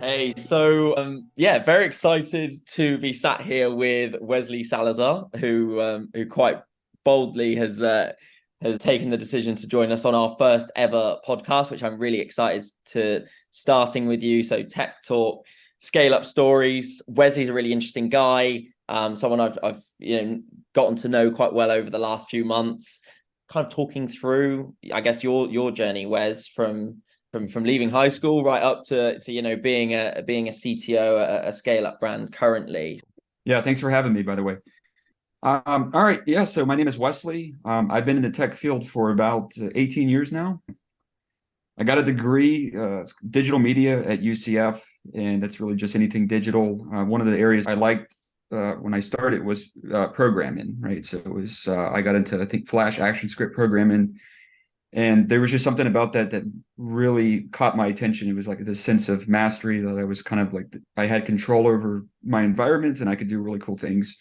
Hey, so very excited to be sat here with Wesley Salazar, who quite boldly has taken the decision to join us on our first ever podcast, which I'm really excited to starting with you. So tech talk, scale up stories. Wesley's a really interesting guy, someone I've gotten to know quite well over the last few months. Kind of talking through, I guess your journey, Wes, from leaving high school right up to being a CTO at a scale up brand currently. Yeah, thanks for having me, by the way. All right, yeah, so my name is Wesley. I've been in the tech field for about 18 years now. I got a degree, digital media at UCF, and that's really just anything digital. One of the areas I liked when I started was programming, right? So it was I got into, I think, Flash action script programming, and there was just something about that really caught my attention. It was like this sense of mastery that I was kind of like I had control over my environment and I could do really cool things.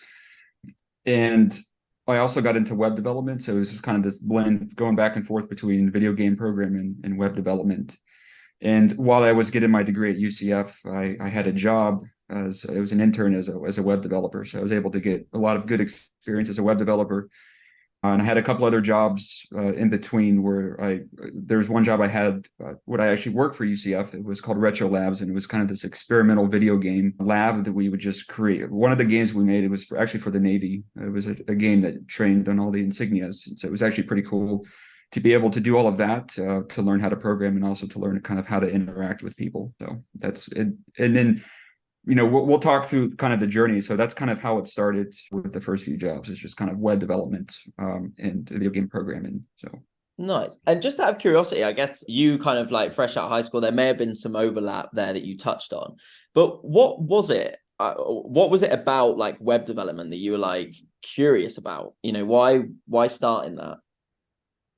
And I also got into web development. So it was just kind of this blend going back and forth between video game programming and web development. And while I was getting my degree at UCF, I had a job as I was an intern as a web developer. So I was able to get a lot of good experience as a web developer. And I had a couple other jobs in between where there was one job I had when I actually worked for UCF. It was called Retro Labs, and it was kind of this experimental video game lab that we would just create. One of the games we made, it was actually for the Navy. It was a game that trained on all the insignias. So it was actually pretty cool to be able to do all of that, to learn how to program and also to learn kind of how to interact with people. So that's it. And then we'll talk through kind of the journey. So that's kind of how it started with the first few jobs. It's just kind of web development and video game programming. So Nice. And just out of curiosity, I guess you kind of like fresh out of high school, there may have been some overlap there that you touched on, but what was it? What was it about like web development that you were like curious about? Why start in that?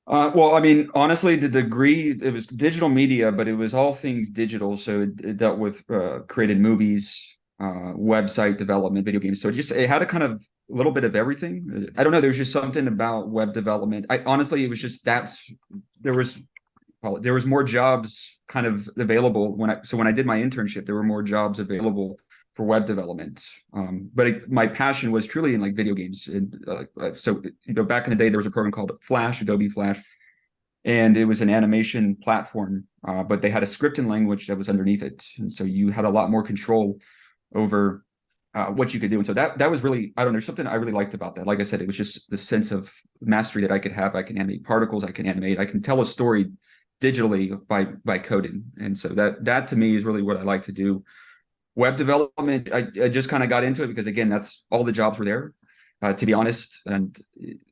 well, I mean, honestly, the degree, it was digital media, but it was all things digital. So it dealt with created movies, website development, video games. So it had a kind of a little bit of everything. I don't know. There's just something about web development. I honestly, it was just there was there was more jobs kind of available when I did my internship, there were more jobs available for web development. But my passion was truly in like video games. And so back in the day, there was a program called Flash, Adobe Flash, and it was an animation platform. But they had a scripting language that was underneath it, and so you had a lot more control over what you could do. And so that was really, I don't know, there's something I really liked about that. Like I said, it was just the sense of mastery that I could have. I can animate particles, I can animate, I can tell a story digitally by coding. And so that to me is really what I like to do. Web development, I just kind of got into it because again, that's all the jobs were there, to be honest. And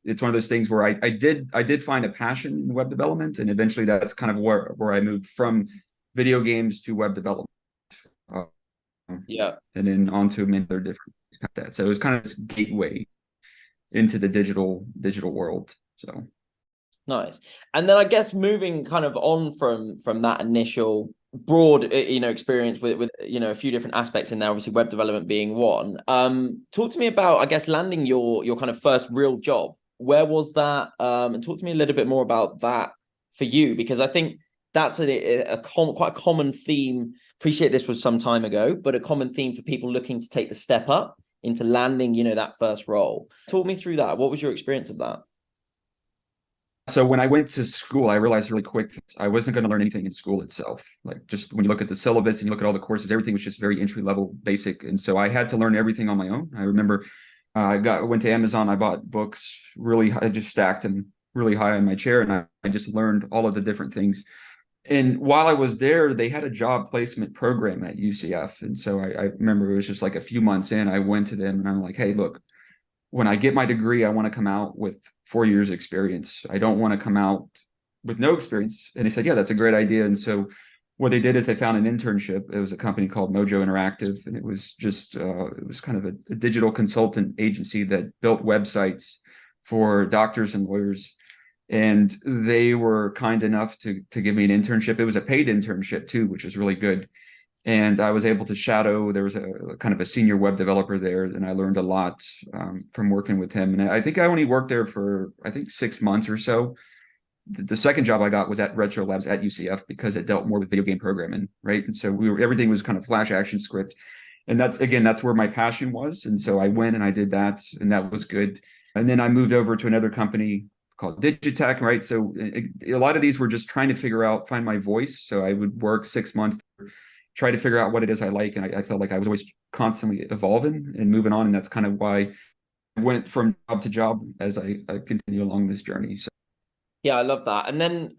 it's one of those things where I did find a passion in web development, and eventually that's kind of where I moved from video games to web development. Uh, Yeah. and then onto many other different things like that. So it was kind of this gateway into the digital world. So Nice. And then I guess moving kind of on from that initial broad experience with a few different aspects in there, obviously web development being one. Talk to me about, I guess, landing your kind of first real job. Where was that? And talk to me a little bit more about that for you, because I think that's quite a common theme. Appreciate this was some time ago, but a common theme for people looking to take the step up into landing, that first role. Talk me through that. What was your experience of that? So when I went to school, I realized really quick I wasn't going to learn anything in school itself. Like just when you look at the syllabus and you look at all the courses, everything was just very entry level, basic. And so I had to learn everything on my own. I remember went to Amazon, I bought books really high, I just stacked them really high on my chair, and I just learned all of the different things. And while I was there, they had a job placement program at UCF. And so I remember it was just like a few months in, I went to them and I'm like, hey, look, when I get my degree, I want to come out with 4 years experience. I don't want to come out with no experience. And they said, yeah, that's a great idea. And so what they did is they found an internship. It was a company called Mojo Interactive. And it was just, it was kind of a digital consultant agency that built websites for doctors and lawyers. And they were kind enough to give me an internship. It was a paid internship too, which was really good. And I was able to shadow. There was a kind of a senior web developer there, and I learned a lot from working with him. And I think I only worked there for 6 months or so, the second job I got was at Retro Labs at UCF because it dealt more with video game programming, right? And so everything was kind of flash action script. And that's where my passion was. And so I went and I did that, and that was good. And then I moved over to another company called Digitech, right? So a lot of these were just trying to find my voice. So I would work 6 months, try to figure out what it is I like. And I felt like I was always constantly evolving and moving on. And that's kind of why I went from job to job as I continue along this journey. So Yeah, I love that. And then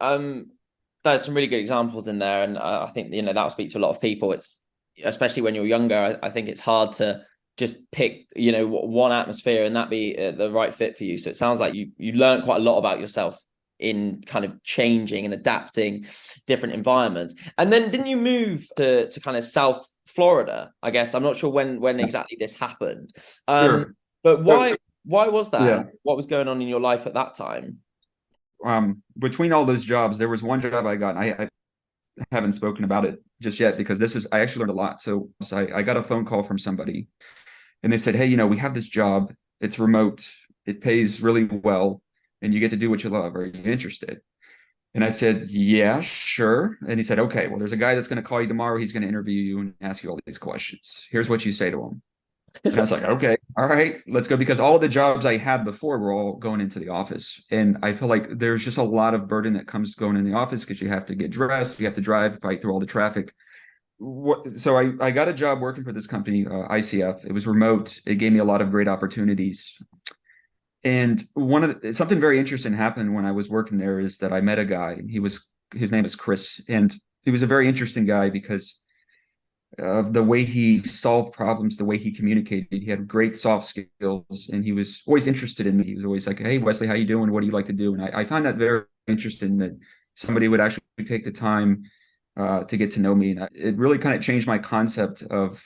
there's some really good examples in there, and I think that'll speak to a lot of people. It's especially when you're younger. I think it's hard to just pick one atmosphere and that be the right fit for you. So it sounds like you learn quite a lot about yourself in kind of changing and adapting different environments. And then didn't you move to kind of South Florida? I guess I'm not sure when exactly this happened. sure. But So, why was that? yeah. What was going on in your life at that time? Between all those jobs, there was one job I got. I haven't spoken about it just yet because I actually learned a lot. So I got a phone call from somebody, and they said, "Hey, we have this job. It's remote. It pays really well, and you get to do what you love. Are you interested?" And I said, "Yeah, sure." And he said, "Okay, well, there's a guy that's going to call you tomorrow. He's going to interview you and ask you all these questions. Here's what you say to him." And I was like, okay, all right, let's go. Because all the jobs I had before were all going into the office. And I feel like there's just a lot of burden that comes going in the office because you have to get dressed, you have to drive, fight through all the traffic. So I got a job working for this company, ICF. It was remote. It gave me a lot of great opportunities. And something very interesting happened when I was working there is that I met a guy, and his name is Chris. And he was a very interesting guy because of the way he solved problems, the way he communicated. He had great soft skills, and he was always interested in me. He was always like, "Hey, Wesley, how you doing? What do you like to do?" And I find that very interesting that somebody would actually take the time to get to know me. And it really kind of changed my concept of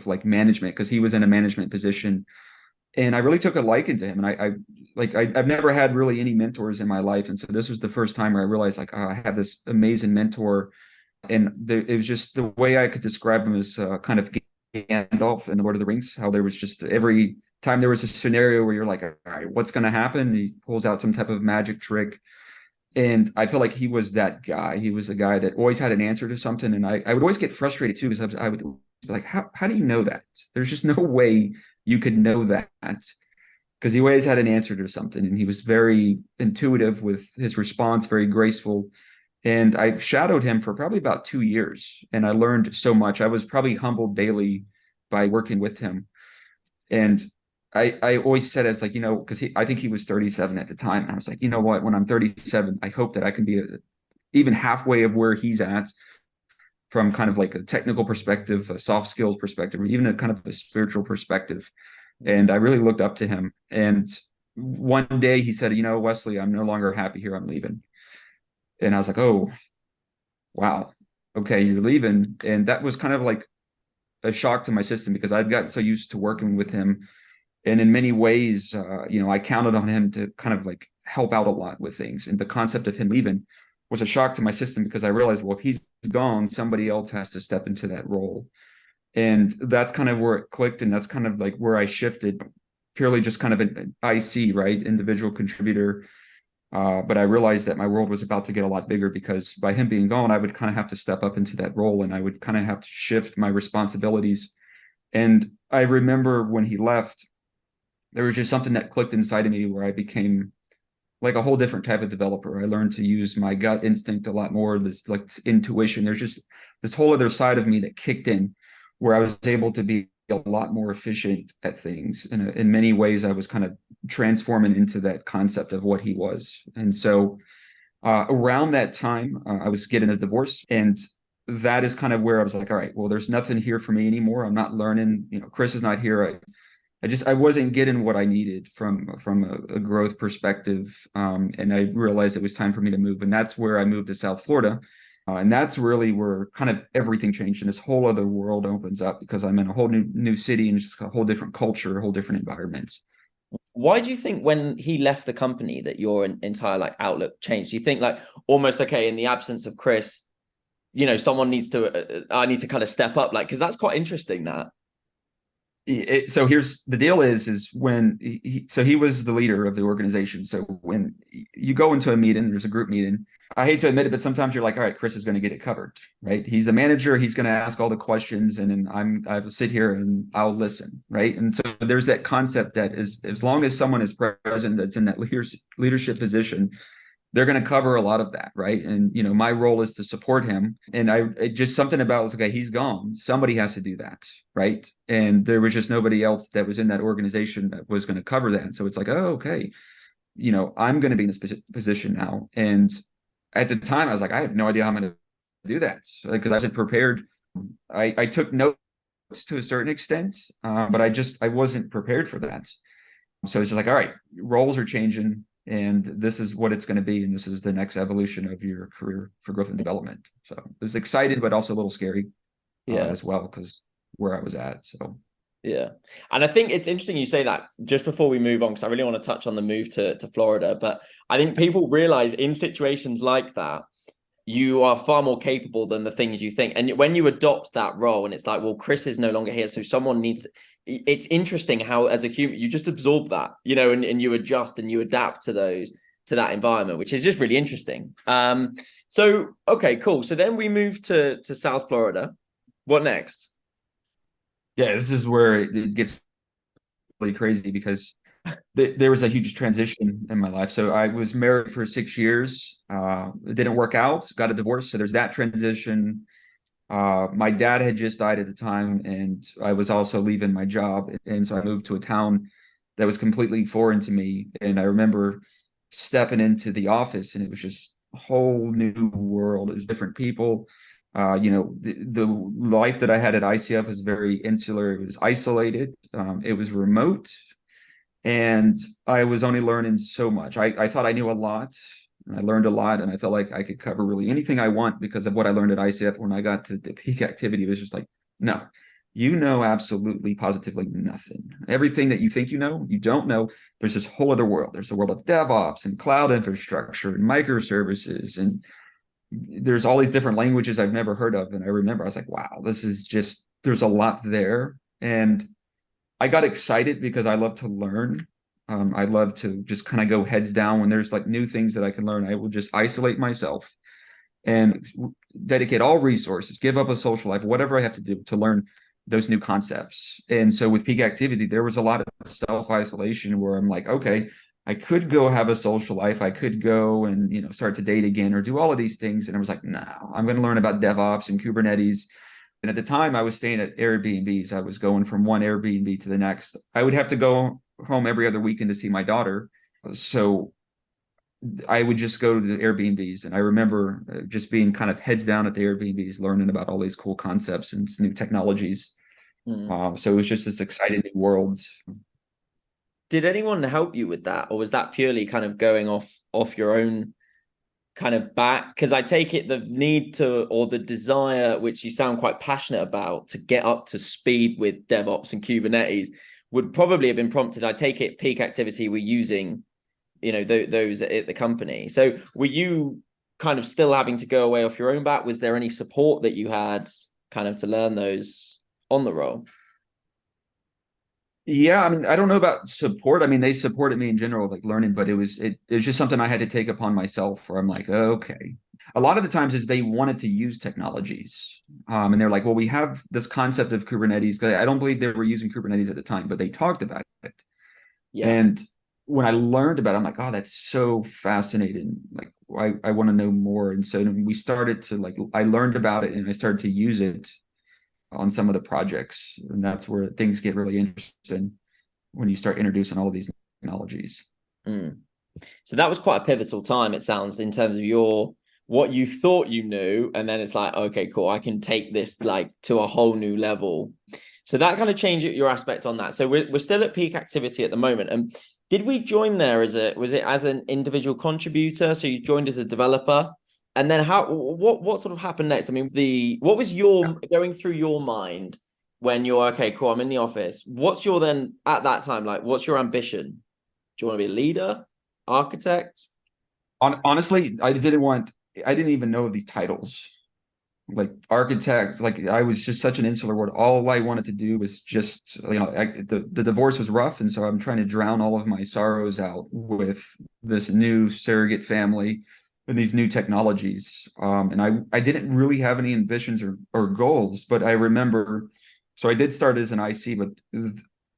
like management, because he was in a management position, and I really took a liking to him. And I've never had really any mentors in my life, and so this was the first time where I realized like, oh, I have this amazing mentor. And it was just the way I could describe him as kind of Gandalf in the Lord of the Rings. How there was just every time there was a scenario where you're like, all right, what's going to happen? He pulls out some type of magic trick. And I feel like he was that guy. He was a guy that always had an answer to something. And I would always get frustrated too, because I would be like, how do you know that? There's just no way you could know that. Because he always had an answer to something. And he was very intuitive with his response, very graceful. And I shadowed him for probably about 2 years, and I learned so much. I was probably humbled daily by working with him. And I always said, as like, because I think he was 37 at the time. And I was like, you know what, when I'm 37, I hope that I can be even halfway of where he's at, from kind of like a technical perspective, a soft skills perspective, or even a kind of a spiritual perspective. And I really looked up to him. And one day he said, "Wesley, I'm no longer happy here. I'm leaving." And I was like, oh, wow, okay, you're leaving. And that was kind of like a shock to my system, because I've gotten so used to working with him. And in many ways, I counted on him to kind of like help out a lot with things. And the concept of him leaving was a shock to my system, because I realized, well, if he's gone, somebody else has to step into that role. And that's kind of where it clicked. And that's kind of like where I shifted, purely just kind of an IC, right? Individual contributor. But I realized that my world was about to get a lot bigger, because by him being gone, I would kind of have to step up into that role, and I would kind of have to shift my responsibilities. And I remember when he left, there was just something that clicked inside of me, where I became like a whole different type of developer. I learned to use my gut instinct a lot more, this like intuition. There's just this whole other side of me that kicked in, where I was able to be a lot more efficient at things. And in many ways, I was kind of transforming into that concept of what he was. And so around that time, I was getting a divorce. And that is kind of where I was like, all right, well, there's nothing here for me anymore. I'm not learning. Chris is not here. I wasn't getting what I needed from a growth perspective. And I realized it was time for me to move. And that's where I moved to South Florida. And that's really where kind of everything changed, and this whole other world opens up, because I'm in a whole new city, and just a whole different culture, a whole different environments. Why do you think when he left the company that your entire like outlook changed? Do you think like almost, okay, in the absence of Chris, someone needs to, I need to kind of step up, like, because that's quite interesting that. So here's the deal is when he was the leader of the organization. So when you go into a meeting, there's a group meeting. I hate to admit it, but sometimes you're like, all right, Chris is going to get it covered, right? He's the manager. He's going to ask all the questions, and then I will sit here and I'll listen, right? And so there's that concept that is, as long as someone is present that's in that leadership position, they're going to cover a lot of that, right? And my role is to support him. And just something about was okay, he's gone. Somebody has to do that, right? And there was just nobody else that was in that organization that was going to cover that. So it's like, oh, okay, I'm going to be in this position now. And at the time, I was like, I have no idea how I'm going to do that because I wasn't prepared. I took notes to a certain extent, but I wasn't prepared for that. So it's just like, all right, roles are changing, and this is what it's going to be, and this is the next evolution of your career for growth and development. So it was excited, but also a little scary, as well, because where I was at. So. Yeah. And I think it's interesting you say that just before we move on, because I really want to touch on the move to Florida. But I think people realize in situations like that, you are far more capable than the things you think. And when you adopt that role and it's like, well, Chris is no longer here, so someone needs, it's interesting how as a human, you just absorb that, and you adjust and you adapt to that environment, which is just really interesting. So, okay, cool. So then we move to South Florida. What next? Yeah, this is where it gets really crazy because there was a huge transition in my life. So I was married for 6 years. It didn't work out, got a divorce. So there's that transition. My dad had just died at the time, and I was also leaving my job. And so I moved to a town that was completely foreign to me. And I remember stepping into the office, and it was just a whole new world. It was different people. The life that I had at ICF was very insular. It was isolated. It was remote. And I was only learning so much. I thought I knew a lot, and I learned a lot, and I felt like I could cover really anything I want because of what I learned at ICF. When I got to the peak activity, it was just like, no, absolutely positively nothing. Everything that you think you don't know. There's this whole other world. There's the world of DevOps and cloud infrastructure and microservices, and there's all these different languages I've never heard of. And I remember I was like, wow, there's a lot there. And I got excited because I love to learn. I love to just kind of go heads down when there's like new things that I can learn. I will just isolate myself and dedicate all resources, give up a social life, whatever I have to do to learn those new concepts. And so with peak activity, there was a lot of self-isolation where I'm like, okay, I could go have a social life. I could go and, start to date again or do all of these things. And I was like, no, I'm going to learn about DevOps and Kubernetes. And at the time I was staying at Airbnbs. I was going from one Airbnb to the next. I would have to go home every other weekend to see my daughter. So I would just go to the Airbnbs. And I remember just being kind of heads down at the Airbnbs, learning about all these cool concepts and new technologies. So it was just this exciting new world. Did anyone help you with that? Or was that purely kind of going off your own kind of back? Because I take it the need to, or the desire, which you sound quite passionate about, to get up to speed with DevOps and Kubernetes would probably have been prompted. I take it peak activity we're using, those at the company. So were you kind of still having to go away off your own back? Was there any support that you had kind of to learn those on the roll? Yeah, I mean, I don't know about support. I mean, they supported me in general, like learning, but it was just something I had to take upon myself where I'm like, okay. A lot of the times is they wanted to use technologies. And they're like, well, we have this concept of Kubernetes. I don't believe they were using Kubernetes at the time, but they talked about it. Yeah. And when I learned about it, I'm like, oh, that's so fascinating. Like, I want to know more. And so we started to I learned about it and I started to use it on some of the projects. And that's where things get really interesting when you start introducing all of these technologies. So that was quite a pivotal time, it sounds, in terms of what you thought you knew. And then it's like, okay, cool, I can take this to a whole new level. So that kind of changed your aspect on that. So we're still at peak activity at the moment. And did we join there was it as an individual contributor? So you joined as a developer? And then what sort of happened next? I mean, what was going through your mind when you're, okay, cool, I'm in the office. What's your then at that time, what's your ambition? Do you want to be a leader, architect? Honestly, I didn't even know these titles. like architect. Like I was just such an insular word. All I wanted to do was just, the divorce was rough. And so I'm trying to drown all of my sorrows out with this new surrogate family and these new technologies. And I didn't really have any ambitions or goals, but I remember, so I did start as an IC, but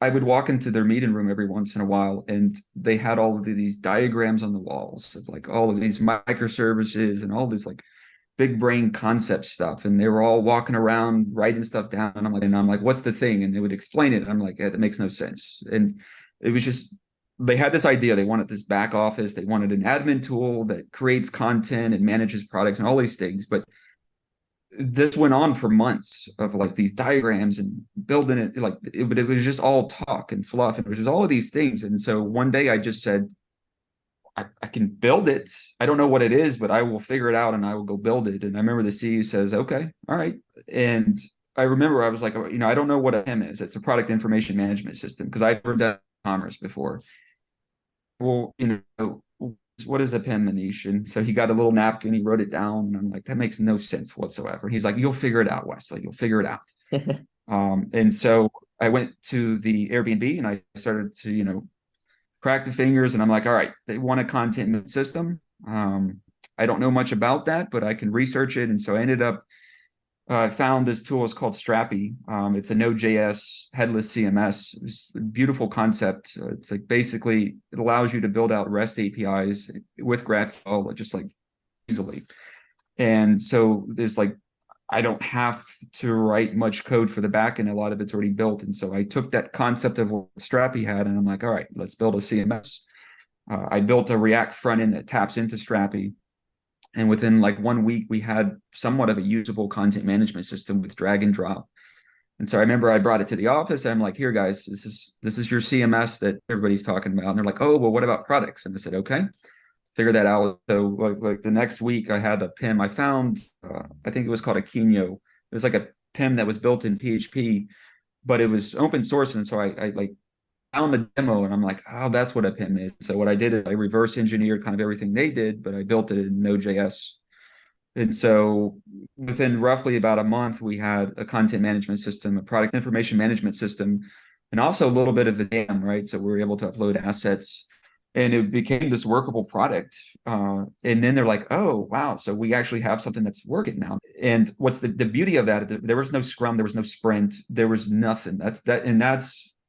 I would walk into their meeting room every once in a while, and they had all of these diagrams on the walls of like all of these microservices and all this like big brain concept stuff. And they were all walking around writing stuff down. And I'm like, what's the thing? And they would explain it. I'm like, yeah, that makes no sense. And it was just, they had this idea. They wanted this back office. They wanted an admin tool that creates content and manages products and all these things. But this went on for months of like these diagrams and building it, but it was just all talk and fluff. And it was just all of these things. And so one day I just said, I can build it. I don't know what it is, but I will figure it out and I will go build it. And I remember the CEO says, okay, all right. And I remember I was like, I don't know what a PIM is. It's a product information management system, because I've heard that commerce before. Well, what is a PIM, Manish? And so he got a little napkin, he wrote it down. And I'm like, that makes no sense whatsoever. He's like, you'll figure it out, Wesley. You'll figure it out. And so I went to the Airbnb and I started to, crack the fingers, and I'm like, all right, they want a content system. I don't know much about that, but I can research it. And so I ended up, found this tool. It's called Strappy. It's a Node.js headless CMS. It's a beautiful concept. It's like basically it allows you to build out REST APIs with GraphQL just like easily. And so there's like, I don't have to write much code for the backend. A lot of it's already built. And so I took that concept of what Strappy had, and I'm like, all right, let's build a CMS. I built a React front end that taps into Strappy. And within like 1 week, we had somewhat of a usable content management system with drag and drop. And so I remember I brought it to the office. And I'm like, here, guys, this is your CMS that everybody's talking about. And they're like, oh, well, what about products? And I said, okay, figure that out. So like the next week I had a PIM. I found, I think it was called Acumen. It was like a PIM that was built in PHP, but it was open source. And so I like found a demo, and I'm like, oh, that's what a PIM is. So what I did is I reverse engineered kind of everything they did, but I built it in Node.js. And so within roughly about a month, we had a content management system, a product information management system, and also a little bit of the DAM, right? So we were able to upload assets, and it became this workable product. And then they're like, oh, wow. So we actually have something that's working now. And what's the beauty of that? There was no Scrum, there was no sprint, there was nothing. That's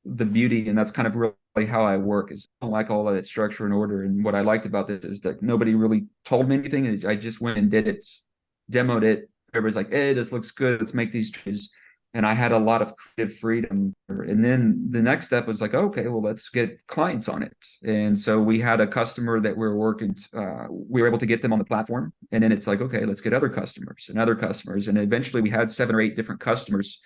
the beauty. And that's kind of really how I work, is I don't like all of that structure and order. And what I liked about this is that nobody really told me anything. I just went and did it, demoed it. Everybody's like, hey, this looks good. Let's make these changes. And I had a lot of creative freedom. And then the next step was like, okay, well, let's get clients on it. And so we had a customer that we were working, we were able to get them on the platform. And then it's like, okay, let's get other customers and other customers. And eventually we had 7 or 8 different customers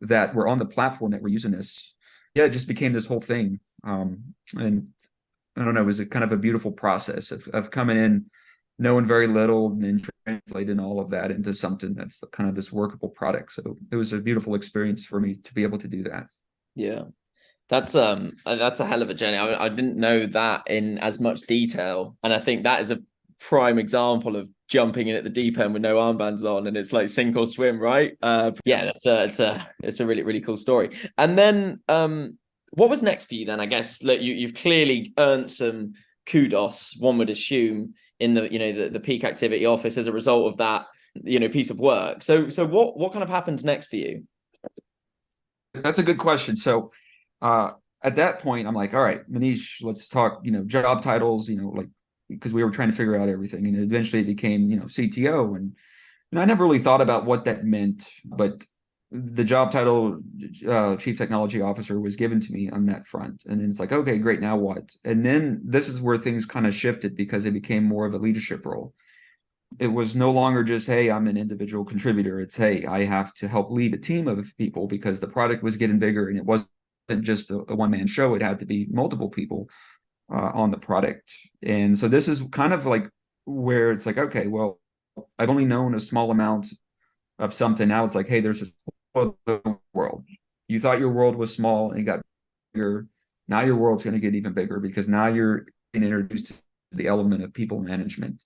that were on the platform that were using this. Yeah, it just became this whole thing. And I don't know, it was a kind of a beautiful process of coming in, knowing very little, and then translating all of that into something that's kind of this workable product. So it was a beautiful experience for me to be able to do that. Yeah, that's a hell of a journey. I didn't know that in as much detail, and I think that is a prime example of jumping in at the deep end with no armbands on, and it's like sink or swim, right? Yeah, it's a really cool story. And then what was next for you then? I guess, look, you've clearly earned some kudos, one would assume, in the peak activity office as a result of that piece of work. So what kind of happens next for you? That's a good question. So at that point, I'm like, all right, Manish, let's talk, job titles, like, because we were trying to figure out everything. And eventually it became, CTO. And I never really thought about what that meant, but the job title, Chief Technology Officer, was given to me on that front. And then it's like, okay, great, now what? And then this is where things kind of shifted, because it became more of a leadership role. It was no longer just, hey, I'm an individual contributor. It's, hey, I have to help lead a team of people, because the product was getting bigger, and it wasn't just a one-man show. It had to be multiple people on the product. And so this is kind of like where it's like, okay, well, I've only known a small amount of something. Now it's like, hey, there's a world. You thought your world was small and it got bigger. Now your world's going to get even bigger, because now you're being introduced to the element of people management.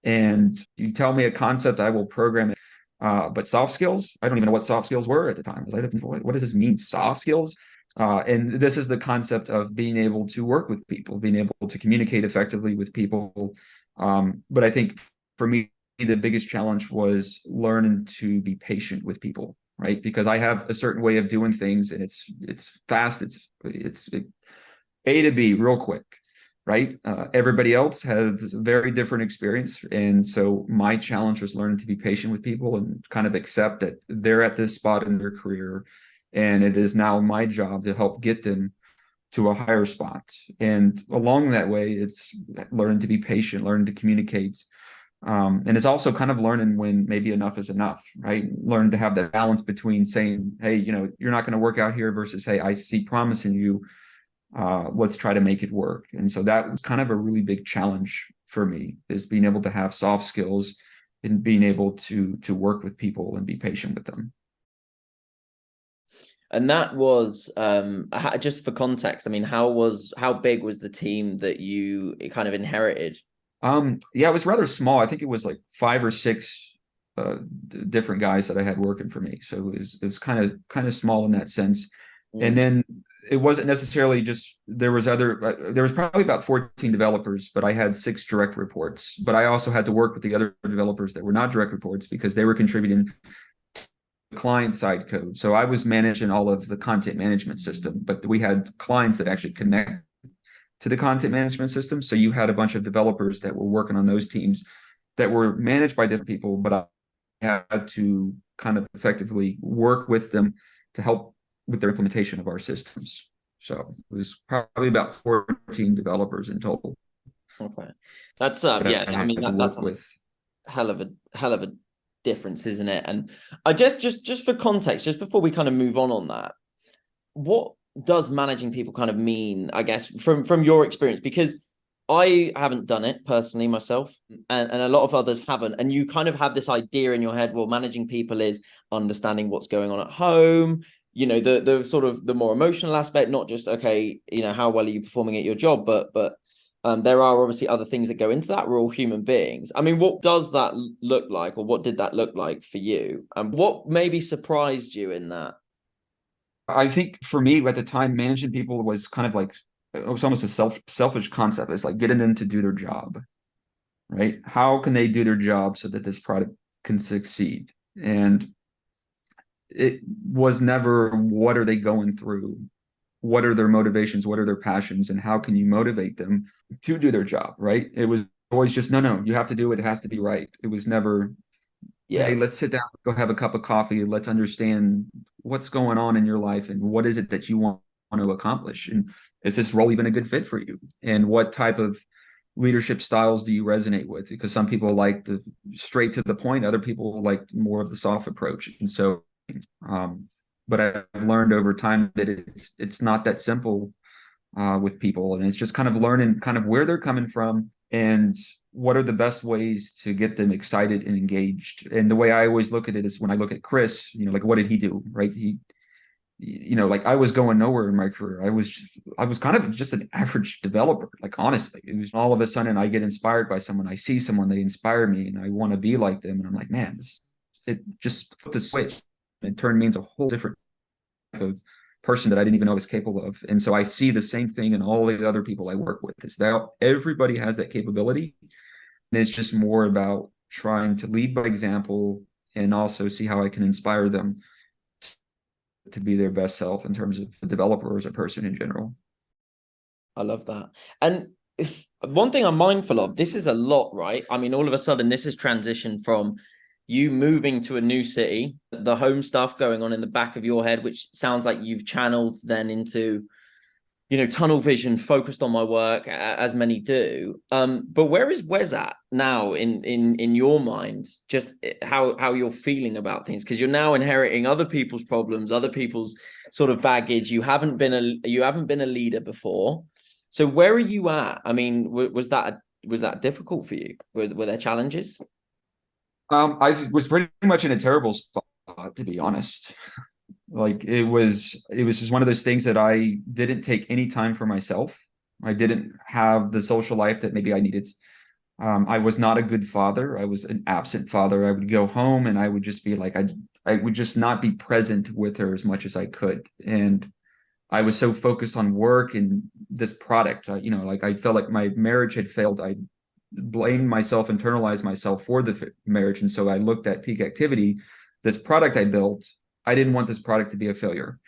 And you tell me a concept, I will program it. But soft skills, I don't even know what soft skills were at the time. I was like, what does this mean, soft skills? And this is the concept of being able to work with people, being able to communicate effectively with people. But I think for me, the biggest challenge was learning to be patient with people, right? Because I have a certain way of doing things, and it's fast, it's A to B real quick, right? Everybody else has a very different experience. And so my challenge was learning to be patient with people and kind of accept that they're at this spot in their career. And it is now my job to help get them to a higher spot. And along that way, it's learning to be patient, learning to communicate. And it's also kind of learning when maybe enough is enough, right? Learn to have that balance between saying, hey, you're not going to work out here versus, hey, I see promise in you, let's try to make it work. And so that was kind of a really big challenge for me, is being able to have soft skills and being able to work with people and be patient with them. And that was just for context. I mean, how big was the team that you kind of inherited? Yeah, it was rather small. I think it was like 5 or 6 different guys that I had working for me. So it was kind of small in that sense. And then it wasn't necessarily just, there was probably about 14 developers, but I had 6 direct reports. But I also had to work with the other developers that were not direct reports because they were contributing client side code. So I was managing all of the content management system, but we had clients that actually connect to the content management system. So you had a bunch of developers that were working on those teams that were managed by different people, but I had to kind of effectively work with them to help with their implementation of our systems. So it was probably about 14 developers in total. Okay, that's that I mean, had to that's work a with. hell of a difference, isn't it? And I just for context, just before we kind of move on that, what does managing people kind of mean, I guess, from your experience? Because I haven't done it personally myself, and a lot of others haven't. And you kind of have this idea in your head, well, managing people is understanding what's going on at home, the sort of the more emotional aspect, not just, okay, how well are you performing at your job, but there are obviously other things that go into that. We're all human beings. I mean, what does that look like, or what did that look like for you? And what maybe surprised you in that? I think for me at the time, managing people was kind of like, it was almost a selfish concept. It's like getting them to do their job, right? How can they do their job so that this product can succeed? And it was never, what are they going through? What are their motivations? What are their passions? And how can you motivate them to do their job, right? It was always just, no, you have to do it. It has to be right. It was never, hey, Yeah. let's sit down, go have a cup of coffee. Let's understand what's going on in your life and what is it that you want to accomplish. And is this role even a good fit for you? And what type of leadership styles do you resonate with? Because some people like the straight to the point, other people like more of the soft approach. And so, but I've learned over time that it's not that simple with people, and it's just kind of learning kind of where they're coming from and what are the best ways to get them excited and engaged. And the way I always look at it is when I look at Chris, like what did he do, right? Like I was going nowhere in my career. I was kind of just an average developer. Like honestly, it was all of a sudden I get inspired by someone. I see someone, they inspire me, and I want to be like them. And I'm like, man, it just flipped the switch and turned me into a whole different type of person that I didn't even know I was capable of. And so I see the same thing in all the other people I work with. Is that everybody has that capability, and it's just more about trying to lead by example and also see how I can inspire them to be their best self in terms of a developer or as a person in general. I love that. And one thing I'm mindful of, this is a lot, right? I mean, all of a sudden, this has transitioned from you moving to a new city, the home stuff going on in the back of your head, which sounds like you've channeled then into, tunnel vision, focused on my work, as many do. But where is Wes at now in your mind? Just how you're feeling about things, because you're now inheriting other people's problems, other people's sort of baggage. You haven't been a leader before. So where are you at? I mean, was that difficult for you? Were there challenges? I was pretty much in a terrible spot, to be honest. Like it was just one of those things that I didn't take any time for myself. I didn't have the social life that maybe I needed. I was not a good father. I was an absent father. I would go home and I would just be like, I would just not be present with her as much as I could. And I was so focused on work and this product, like I felt like my marriage had failed. I blamed myself, internalized myself for the marriage. And so I looked at peak activity, this product I built. I didn't want this product to be a failure.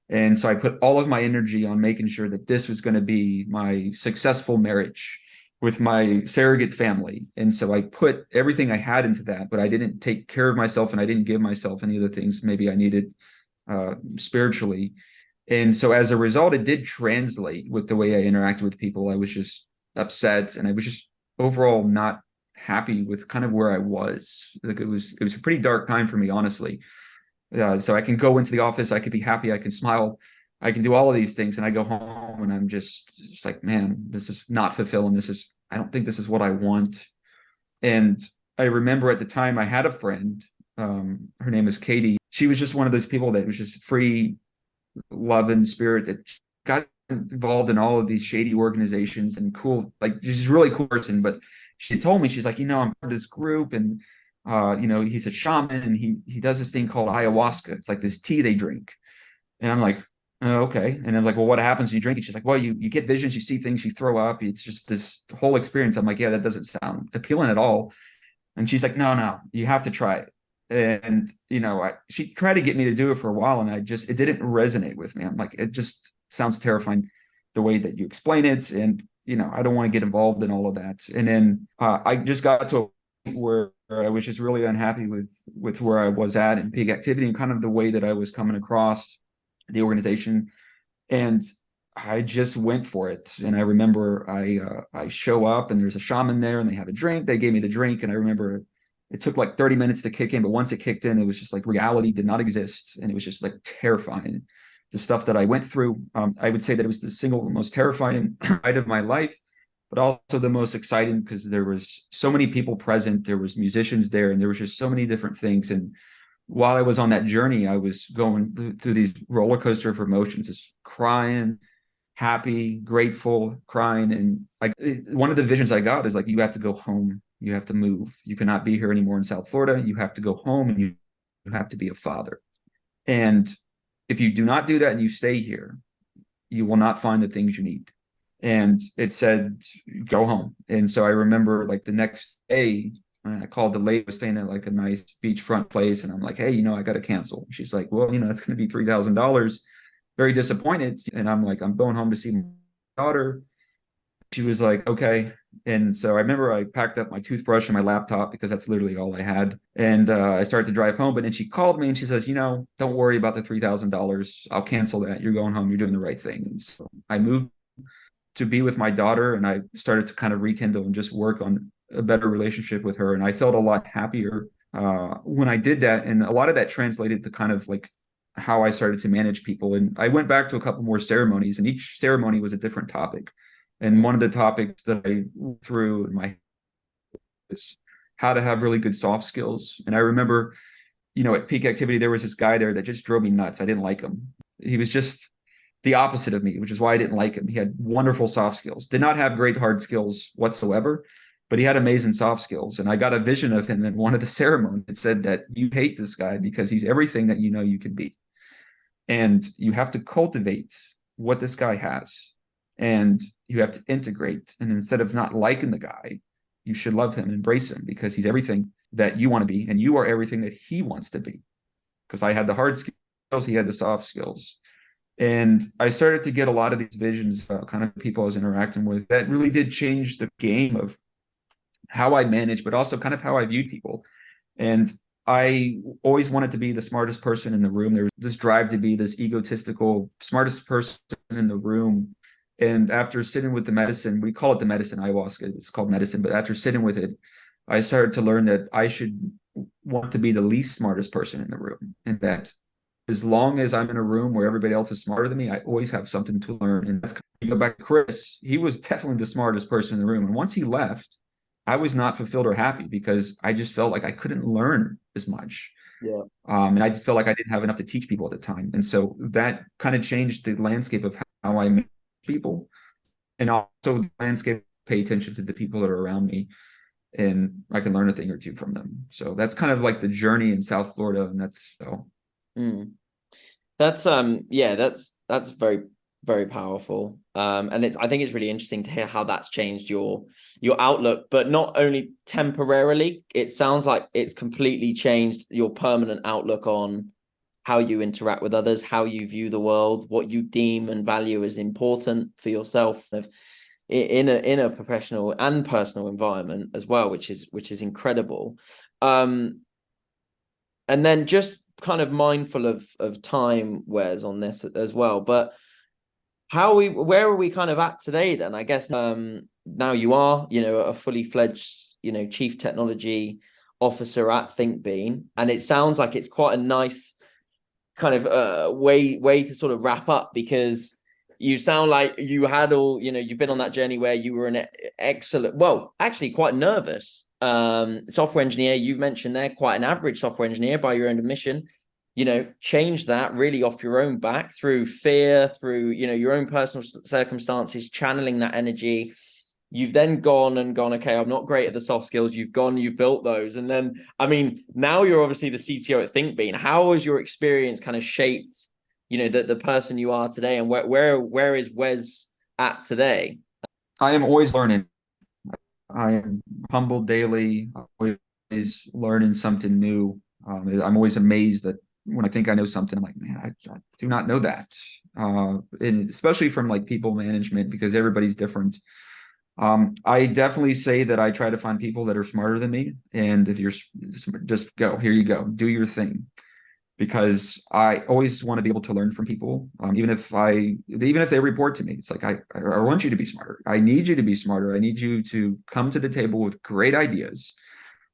And so I put all of my energy on making sure that this was going to be my successful marriage with my surrogate family. And so I put everything I had into that, but I didn't take care of myself and I didn't give myself any of the things maybe I needed spiritually. And so as a result, it did translate with the way I interacted with people. I was just upset and I was just overall not happy with kind of where I was. Like it was a pretty dark time for me, honestly. So I can go into the office, I could be happy, I can smile, I can do all of these things, and I go home and I'm just like, man, this is not fulfilling. I don't think this is what I want. And I remember at the time I had a friend, her name is Katie. She was just one of those people that was just free love and spirit that got involved in all of these shady organizations and cool, like she's a really cool person. But she told me, she's like, I'm part of this group and he's a shaman and he does this thing called ayahuasca. It's like this tea they drink. And I'm like, oh, okay. And I'm like, well, what happens when you drink it? She's like, well, you get visions, you see things, you throw up. It's just this whole experience. I'm like, yeah, that doesn't sound appealing at all. And she's like, no, you have to try it. And, she tried to get me to do it for a while and it didn't resonate with me. I'm like, it just sounds terrifying the way that you explain it. And, I don't want to get involved in all of that. And then I just got to a point where I was just really unhappy with where I was at in peak activity and kind of the way that I was coming across the organization. And I just went for it. And I remember I show up and there's a shaman there and they have a drink. They gave me the drink. And I remember it took like 30 minutes to kick in, but once it kicked in, it was just like reality did not exist. And it was just like terrifying. The stuff that I went through, I would say that it was the single most terrifying night of my life, but also the most exciting because there was so many people present. There was musicians there and there was just so many different things. And while I was on that journey, I was going through these roller coaster of emotions, just crying, happy, grateful, crying. And like one of the visions I got is like, you have to go home. You have to move. You cannot be here anymore in South Florida. You have to go home and you have to be a father. And if you do not do that and you stay here, you will not find the things you need. And it said, go home. And so I remember like the next day, I called the lady, was staying at like a nice beachfront place. And I'm like, hey, I got to cancel. She's like, well, that's going to be $3,000. Very disappointed. And I'm like, I'm going home to see my daughter. She was like, okay. And so I remember I packed up my toothbrush and my laptop because that's literally all I had. And I started to drive home. But then she called me and she says, don't worry about the $3,000. I'll cancel that. You're going home. You're doing the right thing. And so I moved to be with my daughter and I started to kind of rekindle and just work on a better relationship with her. And I felt a lot happier when I did that. And a lot of that translated to kind of like how I started to manage people. And I went back to a couple more ceremonies and each ceremony was a different topic. And one of the topics that I went through in my is how to have really good soft skills. And I remember, at peak activity, there was this guy there that just drove me nuts. I didn't like him. He was just the opposite of me, which is why I didn't like him. He had wonderful soft skills, did not have great hard skills whatsoever, but he had amazing soft skills. And I got a vision of him in one of the ceremonies. It said that you hate this guy because he's everything that you can be. And you have to cultivate what this guy has. And you have to integrate. And instead of not liking the guy, you should love him, embrace him because he's everything that you want to be. And you are everything that he wants to be. Because I had the hard skills, he had the soft skills. And I started to get a lot of these visions about kind of people I was interacting with that really did change the game of how I manage, but also kind of how I viewed people. And I always wanted to be the smartest person in the room. There was this drive to be this egotistical, smartest person in the room. And after sitting with the medicine, we call it the medicine, ayahuasca, it's called medicine, but after sitting with it, I started to learn that I should want to be the least smartest person in the room. And that as long as I'm in a room where everybody else is smarter than me, I always have something to learn. And that's you go back to Chris, he was definitely the smartest person in the room. And once he left, I was not fulfilled or happy because I just felt like I couldn't learn as much. Yeah. And I just felt like I didn't have enough to teach people at the time. And so that kind of changed the landscape of how I manage people and also the landscape, pay attention to the people that are around me. and I can learn a thing or two from them. So that's kind of like the journey in South Florida, and that's so. Mm. That's yeah, that's very, very powerful. And it's I think it's really interesting to hear how that's changed your outlook, but not only temporarily, it sounds like it's completely changed your permanent outlook on how you interact with others, how you view the world, what you deem and value as important for yourself in a professional and personal environment as well, which is incredible. And then just kind of mindful of time, Wes, on this as well. But where are we kind of at today then? I guess now you are, a fully fledged, chief technology officer at thinkbean, and it sounds like it's quite a nice kind of way to sort of wrap up, because you sound like you had all, you've been on that journey where you were an excellent, well, actually quite nervous software engineer. You mentioned there quite an average software engineer by your own admission. Change that really off your own back through fear, through, your own personal circumstances, channeling that energy. You've then gone, okay, I'm not great at the soft skills. You've built those. And then, I mean, now you're obviously the CTO at thinkbean. How has your experience kind of shaped, the person you are today, and where is Wes at today? I am always learning. I am humbled daily, always learning something new. I'm always amazed that when I think I know something, I'm like, man, I do not know that. And especially from like people management, because everybody's different. I definitely say that I try to find people that are smarter than me. And if you're just go, here you go, do your thing. Because I always want to be able to learn from people, even if they report to me. It's like I want you to be smarter. I need you to be smarter. I need you to come to the table with great ideas.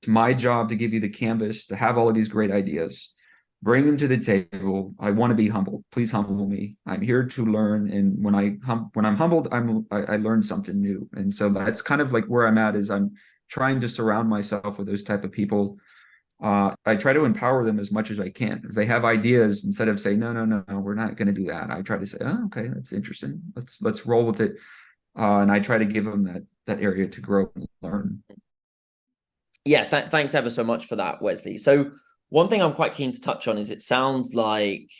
It's my job to give you the canvas to have all of these great ideas, bring them to the table. I want to be humbled. Please humble me. I'm here to learn, and when I'm humbled, I learn something new. And so that's kind of like where I'm at. Is I'm trying to surround myself with those type of people. I try to empower them as much as I can. If they have ideas, instead of saying, no, we're not going to do that, I try to say, oh, okay, that's interesting. Let's roll with it. And I try to give them that area to grow and learn. Yeah, thanks ever so much for that, Wesley. So one thing I'm quite keen to touch on is it sounds like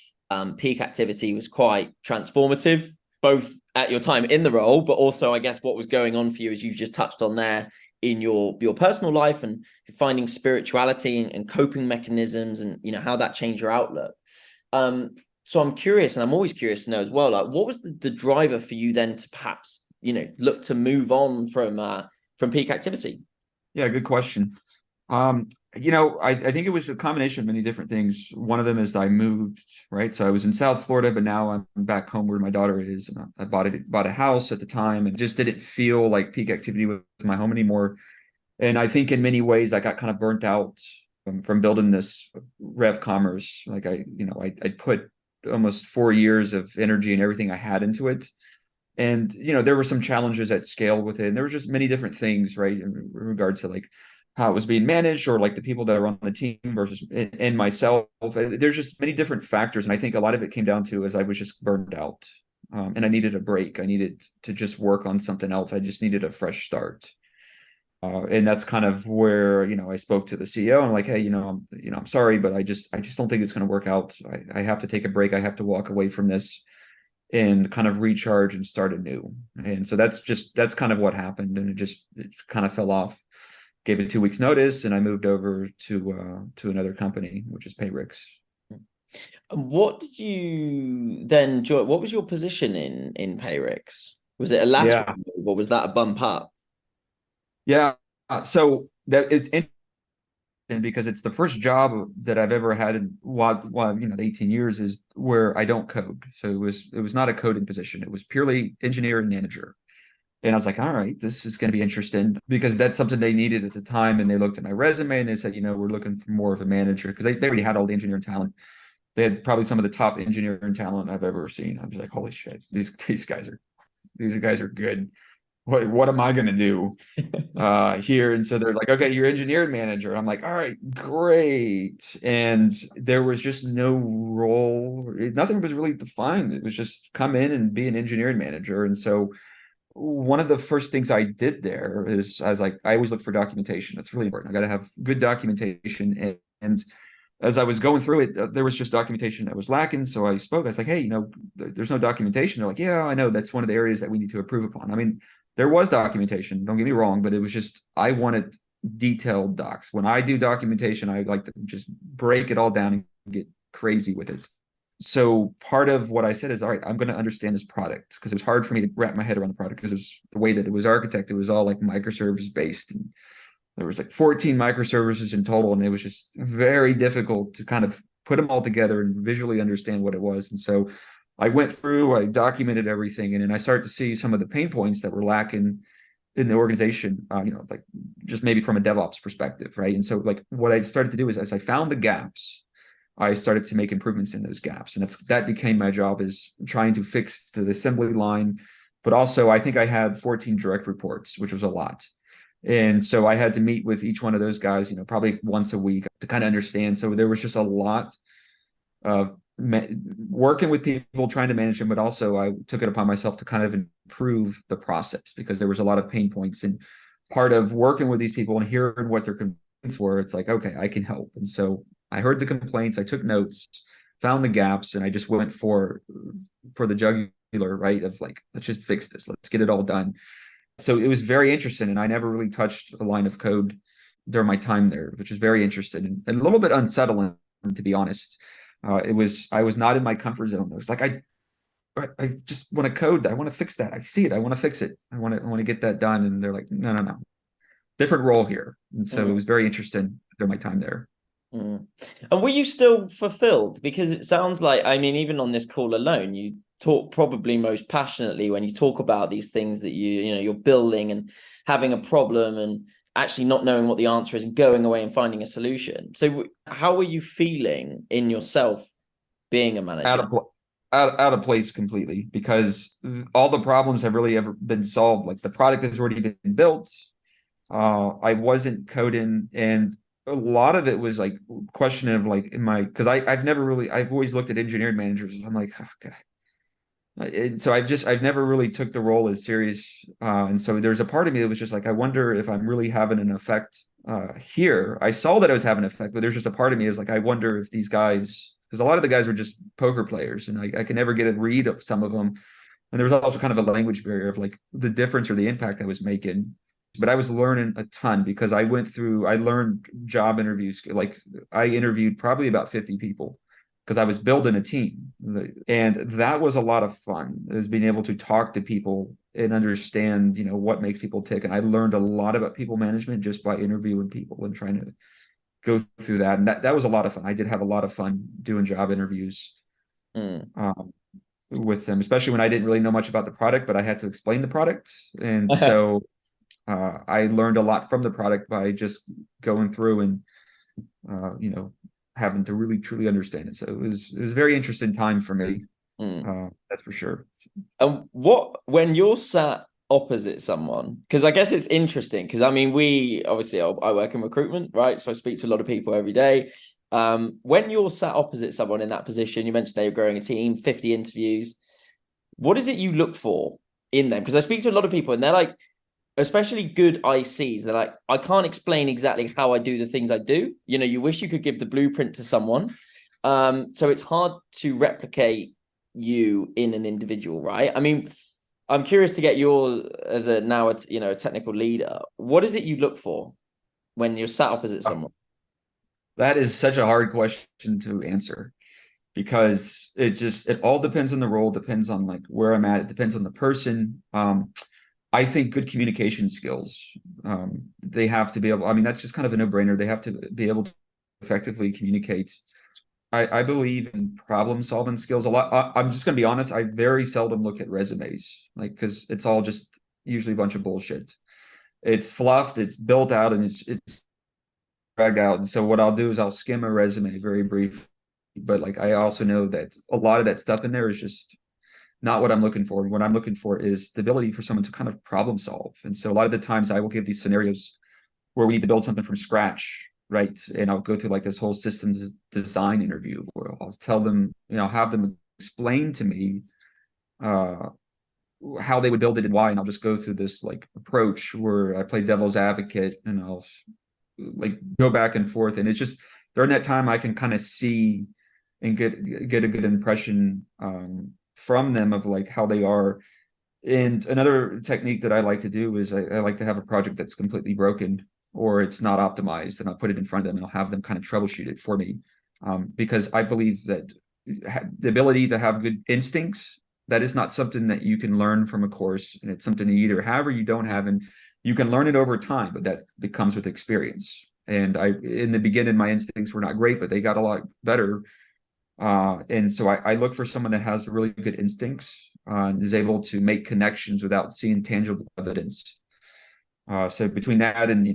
peak activity was quite transformative, both at your time in the role, but also I guess what was going on for you, as you've just touched on there, in your personal life, and finding spirituality and coping mechanisms, and how that changed your outlook. So I'm curious, and I'm always curious to know as well, like what was the driver for you then to perhaps look to move on from peak activity? Yeah, good question. I think it was a combination of many different things. One of them is I moved, right? So I was in South Florida, but now I'm back home where my daughter is. And I bought a house at the time, and just didn't feel like peak activity was my home anymore. And I think in many ways I got kind of burnt out from building this Rev Commerce. Like I put almost 4 years of energy and everything I had into it. And there were some challenges at scale with it. And there were just many different things, right, in regards to like how it was being managed, or like the people that are on the team versus and myself. There's just many different factors. And I think a lot of it came down to is I was just burned out. And I needed a break. I needed to just work on something else. I just needed a fresh start. And that's kind of where I spoke to the CEO. And I'm like, hey, I'm sorry, but I just don't think it's going to work out. I have to take a break. I have to walk away from this and kind of recharge and start anew. And so that's kind of what happened. And it kind of fell off. Gave it 2 weeks notice, and I moved over to another company, which is Payrix. What did you then join? What was your position in Payrix? Was it a lateral Yeah, move, or was that a bump up? yeah. So that it's interesting because it's the first job that I've ever had in the 18 years is where I don't code. So it was not a coding position. It was purely engineer and manager. And I was like, all right, this is going to be interesting, because that's something they needed at the time. And they looked at my resume and they said, we're looking for more of a manager, because they already had all the engineering talent. They had probably some of the top engineering talent I've ever seen. I was like, holy shit, these guys are good. What am I going to do here? And so they're like, okay, you're engineering manager. I'm like, all right, great. And there was just no role. Nothing was really defined. It was just come in and be an engineering manager. And so one of the first things I did there is I was like, I always look for documentation. That's really important. I got to have good documentation. And as I was going through it, there was just documentation that was lacking. So I spoke. I was like, hey, there's no documentation. They're like, yeah, I know. That's one of the areas that we need to improve upon. I mean, there was documentation. Don't get me wrong, but it was just I wanted detailed docs. When I do documentation, I like to just break it all down and get crazy with it. So part of what I said is, all right, I'm going to understand this product because it was hard for me to wrap my head around the product because it was the way that it was architected. It was all like microservice based. And there was like 14 microservices in total, and it was just very difficult to kind of put them all together and visually understand what it was. And so I went through, I documented everything, and then I started to see some of the pain points that were lacking in the organization, like just maybe from a DevOps perspective, right? And so like what I started to do is as I found the gaps, I started to make improvements in those gaps. And that became my job, is trying to fix the assembly line. But also I think I had 14 direct reports, which was a lot. And so I had to meet with each one of those guys, probably once a week to kind of understand. So there was just a lot of working with people, trying to manage them, but also I took it upon myself to kind of improve the process because there was a lot of pain points. And part of working with these people and hearing what their complaints were, it's like, okay, I can help. And so I heard the complaints, I took notes, found the gaps, and I just went for the jugular, right? Of like, let's just fix this, let's get it all done. So it was very interesting, and I never really touched a line of code during my time there, which was very interesting and a little bit unsettling, to be honest. I was not in my comfort zone. I was like, I just want to code. I want to fix that. I see it. I want to fix it. I want to get that done. And they're like, no, different role here. And so it was very interesting during my time there. And were you still fulfilled? Because it sounds like, I mean, even on this call alone, you talk probably most passionately when you talk about these things that you're building and having a problem and actually not knowing what the answer is and going away and finding a solution. So how were you feeling in yourself being a manager? Out of place completely, because all the problems have really ever been solved. Like the product has already been built. I wasn't coding, and a lot of it was like questioning of like because I've always looked at engineering managers. I'm like, oh God. And so I've never really took the role as serious. And so there's a part of me that was just like, I wonder if I'm really having an effect here. I saw that I was having an effect, but there's just a part of me that was like, I wonder if these guys, because a lot of the guys were just poker players, and I could never get a read of some of them. And there was also kind of a language barrier of like the difference or the impact I was making. But I was learning a ton because I learned job interviews. Like I interviewed probably about 50 people because I was building a team. And that was a lot of fun, is being able to talk to people and understand, what makes people tick. And I learned a lot about people management just by interviewing people and trying to go through that. And that was a lot of fun. I did have a lot of fun doing job interviews with them, especially when I didn't really know much about the product, but I had to explain the product. And so I learned a lot from the product by just going through and, having to really truly understand it. So it was a very interesting time for me. That's for sure. And when you're sat opposite someone, because I guess it's interesting, because I mean, I work in recruitment, right? So I speak to a lot of people every day. When you're sat opposite someone in that position, you mentioned they were growing a team, 50 interviews. What is it you look for in them? Because I speak to a lot of people and they're like, especially good ICs, they're like, I can't explain exactly how I do the things I do. You wish you could give the blueprint to someone. So it's hard to replicate you in an individual, right? I mean, I'm curious to get as a technical leader. What is it you look for when you're sat opposite someone? That is such a hard question to answer because it all depends on the role, depends on like where I'm at, it depends on the person. I think good communication skills, they have to be able, I mean, that's just kind of a no-brainer. They have to be able to effectively communicate. I believe in problem solving skills a lot. I'm just going to be honest. I very seldom look at resumes, like, because it's all just usually a bunch of bullshit. It's fluffed, it's built out, and it's dragged out. And so what I'll do is I'll skim a resume very brief, but like I also know that a lot of that stuff in there is just not what I'm looking for. What I'm looking for is the ability for someone to kind of problem solve. And so a lot of the times I will give these scenarios where we need to build something from scratch, right? And I'll go through like this whole systems design interview where I'll tell them, have them explain to me how they would build it and why, and I'll just go through this like approach where I play devil's advocate and I'll like go back and forth, and it's just during that time I can kind of see and get a good impression from them of like how they are. And another technique that I like to do is I like to have a project that's completely broken or it's not optimized, and I'll put it in front of them and I'll have them kind of troubleshoot it for me, because I believe that the ability to have good instincts, that is not something that you can learn from a course, and it's something you either have or you don't have, and you can learn it over time, but that comes with experience. And in the beginning, my instincts were not great, but they got a lot better. And so I look for someone that has really good instincts, and is able to make connections without seeing tangible evidence. So between that and,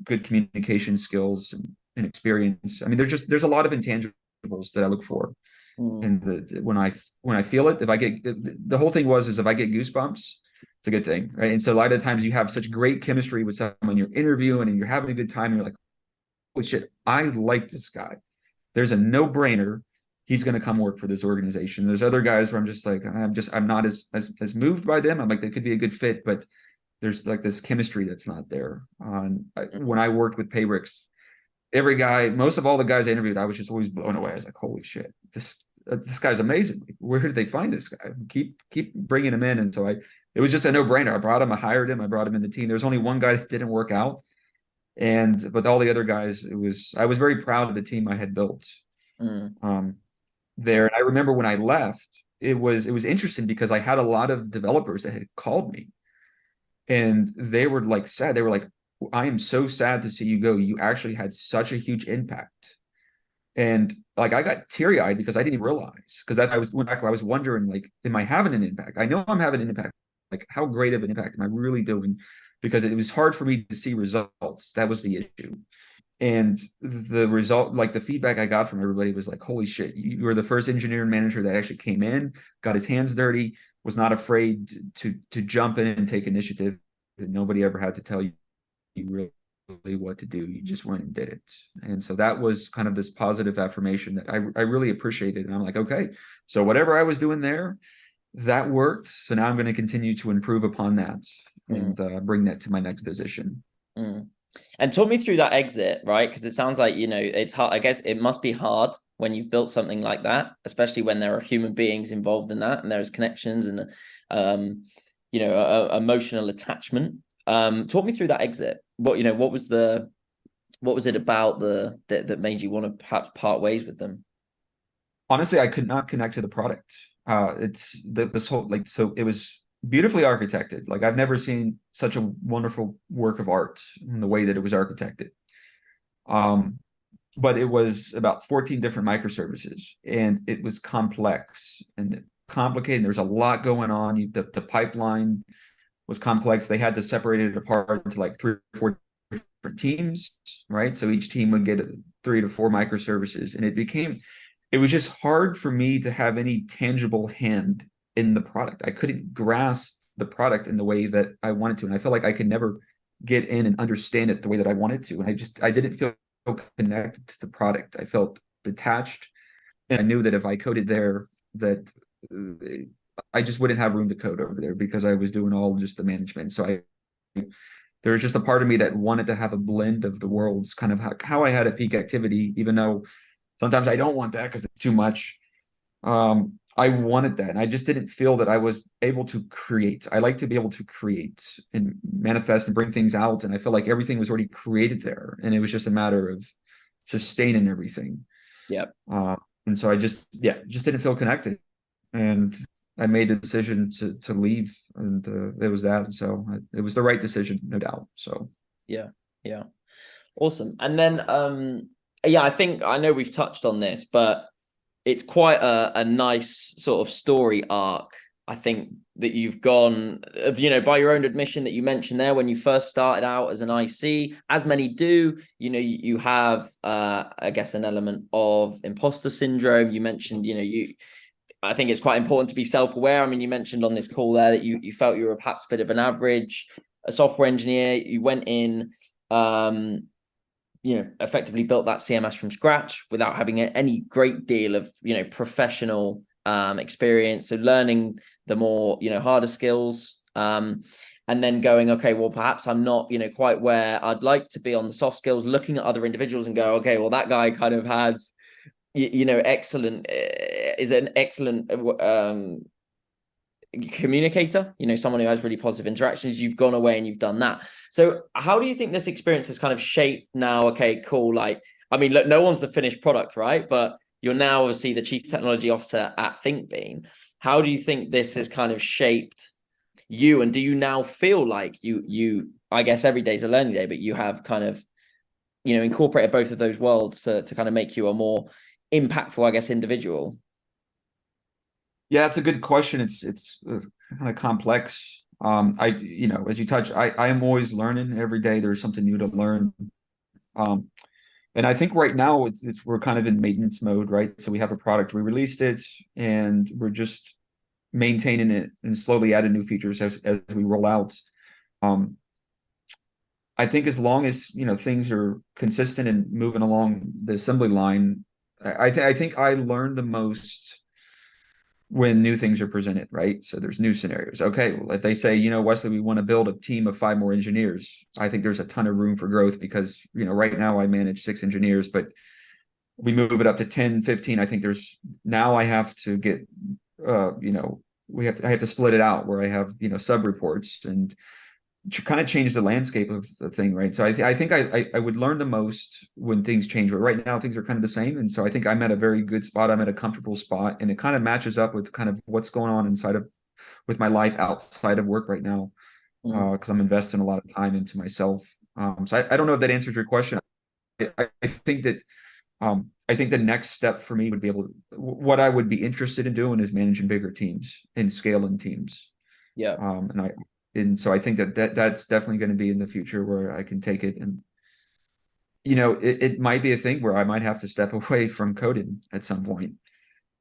good communication skills and experience, I mean, there's a lot of intangibles that I look for. And when I feel it, if I get, the whole thing is if I get goosebumps, it's a good thing, right? And so a lot of the times you have such great chemistry with someone you're interviewing and you're having a good time, and you're like, holy shit, I like this guy. There's a no-brainer. He's going to come work for this organization. There's other guys where I'm just like, I'm not as moved by them. I'm like, they could be a good fit, but there's like this chemistry that's not there. When I worked with Payrix, most of all the guys I interviewed, I was just always blown away. I was like, holy shit, this guy's amazing. Where did they find this guy? Keep bringing him in. And so it was just a no-brainer. I brought him, I hired him, I brought him in the team. There's only one guy that didn't work out. But all the other guys, I was very proud of the team I had built. There. And I remember when I left, it was interesting because I had a lot of developers that had called me, and they were like sad. They were like, I am so sad to see you go. You actually had such a huge impact. And like, I got teary-eyed because I didn't even realize, because I was wondering, like, am I having an impact? I know I'm having an impact. Like, how great of an impact am I really doing? Because it was hard for me to see results. That was the issue. And the result, like the feedback I got from everybody was like, holy shit, you were the first engineer and manager that actually came in, got his hands dirty, was not afraid to jump in and take initiative. And nobody ever had to tell you really what to do. You just went and did it. And so that was kind of this positive affirmation that I really appreciated. And I'm like, okay, so whatever I was doing there, that worked. So now I'm going to continue to improve upon that and bring that to my next position. And talk me through that exit, right? Because it sounds like, it's hard. I guess it must be hard when you've built something like that, especially when there are human beings involved in that and there's connections and, emotional attachment. Talk me through that exit. What was it about that made you want to perhaps part ways with them? Honestly, I could not connect to the product. This whole, like, so it was beautifully architected. Like, I've never seen such a wonderful work of art in the way that it was architected. But it was about 14 different microservices, and it was complex and complicated. There's a lot going on. The pipeline was complex. They had to separate it apart into like 3 or 4 different teams, right? So each team would get 3 to 4 microservices, and it was just hard for me to have any tangible hand in the product. I couldn't grasp the product in the way that I wanted to. And I felt like I could never get in and understand it the way that I wanted to. And I didn't feel connected to the product. I felt detached. And I knew that if I coded there, that I just wouldn't have room to code over there because I was doing all just the management. So there was just a part of me that wanted to have a blend of the worlds, kind of how I had a peak activity, even though sometimes I don't want that because it's too much. I wanted that, and I just didn't feel that I was able to create. I like to be able to create and manifest and bring things out, and I feel like everything was already created there, and it was just a matter of sustaining everything. Yep. And so I just didn't feel connected, and I made the decision to leave, and it was that. And so it was the right decision, no doubt. So yeah, awesome. And then I know we've touched on this, but it's quite a nice sort of story arc, I think, that you've gone, by your own admission that you mentioned there when you first started out as an IC, as many do, you have, I guess, an element of imposter syndrome. You mentioned, I think it's quite important to be self-aware. I mean, you mentioned on this call there that you felt you were perhaps a bit of an average, a software engineer. You went in, effectively built that CMS from scratch without having any great deal of, professional experience, so learning the more, harder skills, and then going, okay, well, perhaps I'm not, quite where I'd like to be on the soft skills, looking at other individuals and go, okay, well, that guy kind of has, excellent, is an excellent communicator, someone who has really positive interactions. You've gone away and you've done that. So how do you think this experience has kind of shaped now? Okay, cool. Like, I mean, look, no one's the finished product, right? But you're now obviously the chief technology officer at thinkbean. How do you think this has kind of shaped you? And do you now feel like you I guess every day is a learning day, but you have kind of, incorporated both of those worlds to kind of make you a more impactful, I guess, individual? Yeah, it's a good question. It's kind of complex. As you touch, I am always learning every day. There's something new to learn. Um, and I think right now it's we're kind of in maintenance mode, right? So we have a product, we released it, and we're just maintaining it and slowly adding new features as we roll out. Um, I think as long as things are consistent and moving along the assembly line, I think I learned the most when new things are presented, right? So there's new scenarios. Okay, well, if they say, Wesley, we want to build a team of 5 more engineers, I think there's a ton of room for growth because, right now I manage 6 engineers, but we move it up to 10, 15. I think now I have to get, I have to split it out where I have, sub reports and kind of change the landscape of the thing, right? So I think I would learn the most when things change, but right now things are kind of the same, and so I think I'm at a very good spot. I'm at a comfortable spot, and it kind of matches up with kind of what's going on with my life outside of work right now, because I'm investing a lot of time into myself. So I don't know if that answers your question. I think that I think the next step for me would be what I would be interested in doing is managing bigger teams and scaling teams. Yeah. And so I think that's definitely going to be in the future where I can take it. And it might be a thing where I might have to step away from coding at some point.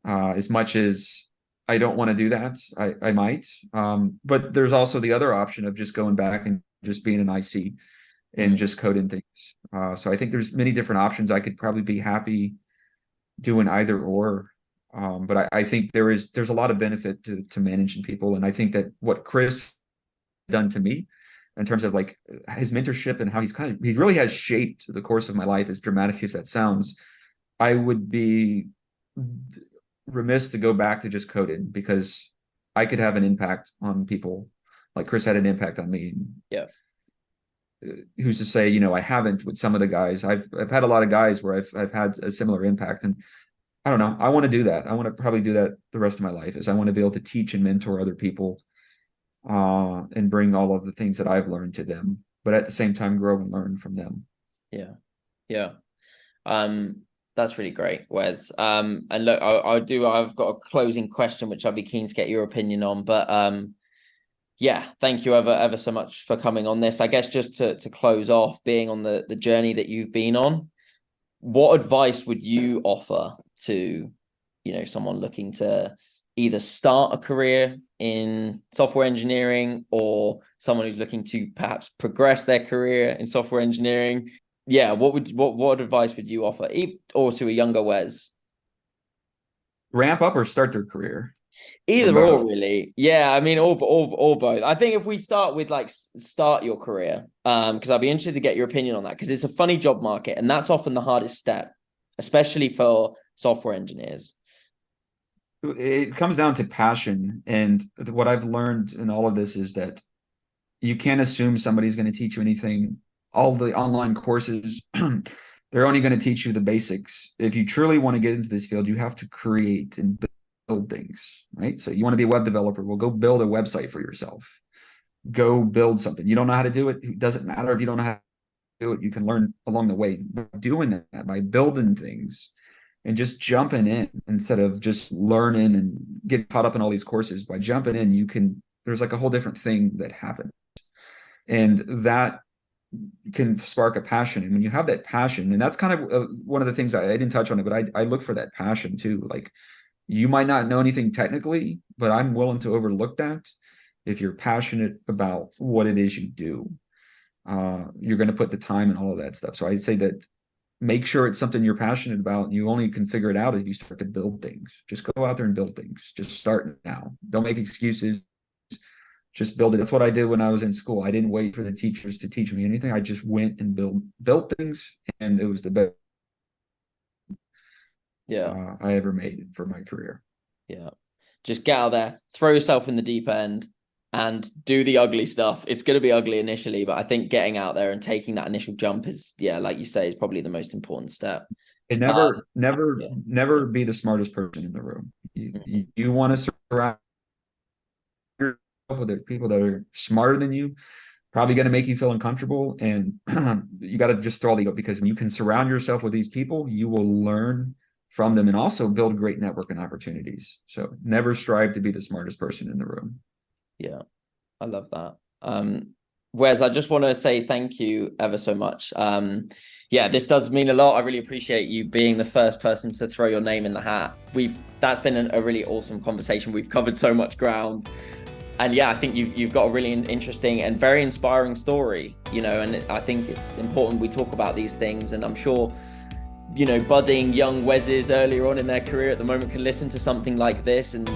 As much as I don't want to do that, I might. But there's also the other option of just going back and just being an IC and just coding things. So I think there's many different options. I could probably be happy doing either or. But I think there's a lot of benefit to managing people. And I think that what Chris done to me in terms of like his mentorship and how he really has shaped the course of my life, as dramatic as that sounds. I would be remiss to go back to just coding because I could have an impact on people like Chris had an impact on me. Yeah. Who's to say, I haven't with some of the guys. I've had a lot of guys where I've had a similar impact, and I don't know. I want to do that. I want to probably do that the rest of my life. Is I want to be able to teach and mentor other people, and bring all of the things that I've learned to them, but at the same time grow and learn from them. Yeah. Yeah. That's really great, Wes. And look, I've got a closing question, which I'd be keen to get your opinion on, but yeah, thank you ever so much for coming on this. I guess just to close off, being on the journey that you've been on, what advice would you offer to, someone looking to either start a career in software engineering or someone who's looking to perhaps progress their career in software engineering? Yeah, what advice would you offer, or to a younger Wes? Ramp up or start their career? Either or, really. Yeah, I mean, or both. I think if we start with like start your career, because I'd be interested to get your opinion on that, because it's a funny job market, and that's often the hardest step, especially for software engineers. It comes down to passion, and what I've learned in all of this is that you can't assume somebody's going to teach you anything. All the online courses, they're only going to teach you the basics. If you truly want to get into this field, you have to create and build things, right? So you want to be a web developer, well, go build a website for yourself. Go build something. You don't know how to do it. It doesn't matter if you don't know how to do it. You can learn along the way by doing that, by building things and just jumping in instead of just learning and getting caught up in all these courses. By jumping in, there's like a whole different thing that happens. And that can spark a passion. And when you have that passion, and that's kind of one of the things I didn't touch on it, but I look for that passion too. Like, you might not know anything technically, but I'm willing to overlook that. If you're passionate about what it is you do, you're going to put the time and all of that stuff. So I say that make sure it's something you're passionate about. And you only can figure it out if you start to build things. Just go out there and build things. Just start now. Don't make excuses. Just build it. That's what I did when I was in school. I didn't wait for the teachers to teach me anything. I just went and built things, and it was the best I ever made for my career. Yeah. Just get out there, throw yourself in the deep end, and do the ugly stuff. It's going to be ugly initially, but I think getting out there and taking that initial jump is, like you say, is probably the most important step. And never be the smartest person in the room. You want to surround yourself with people that are smarter than you, probably going to make you feel uncomfortable. And you got to just throw all the ego, because when you can surround yourself with these people, you will learn from them and also build great networking opportunities. So never strive to be the smartest person in the room. Yeah, I love that. Wes, I just want to say thank you ever so much. This does mean a lot. I really appreciate you being the first person to throw your name in the hat. That's been a really awesome conversation. We've covered so much ground. And I think you've got a really interesting and very inspiring story, and I think it's important we talk about these things. And I'm sure, budding young Weses earlier on in their career at the moment can listen to something like this and,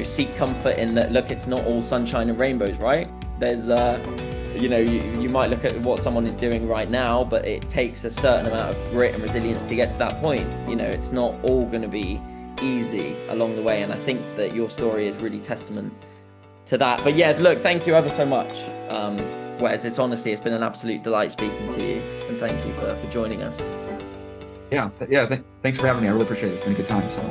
seek comfort in that, look, it's not all sunshine and rainbows, right? There's, you might look at what someone is doing right now, but it takes a certain amount of grit and resilience to get to that point. It's not all going to be easy along the way. And I think that your story is really testament to that. But look, thank you ever so much. Wes, it's been an absolute delight speaking to you, and thank you for joining us. Thanks for having me. I really appreciate it. It's been a good time. So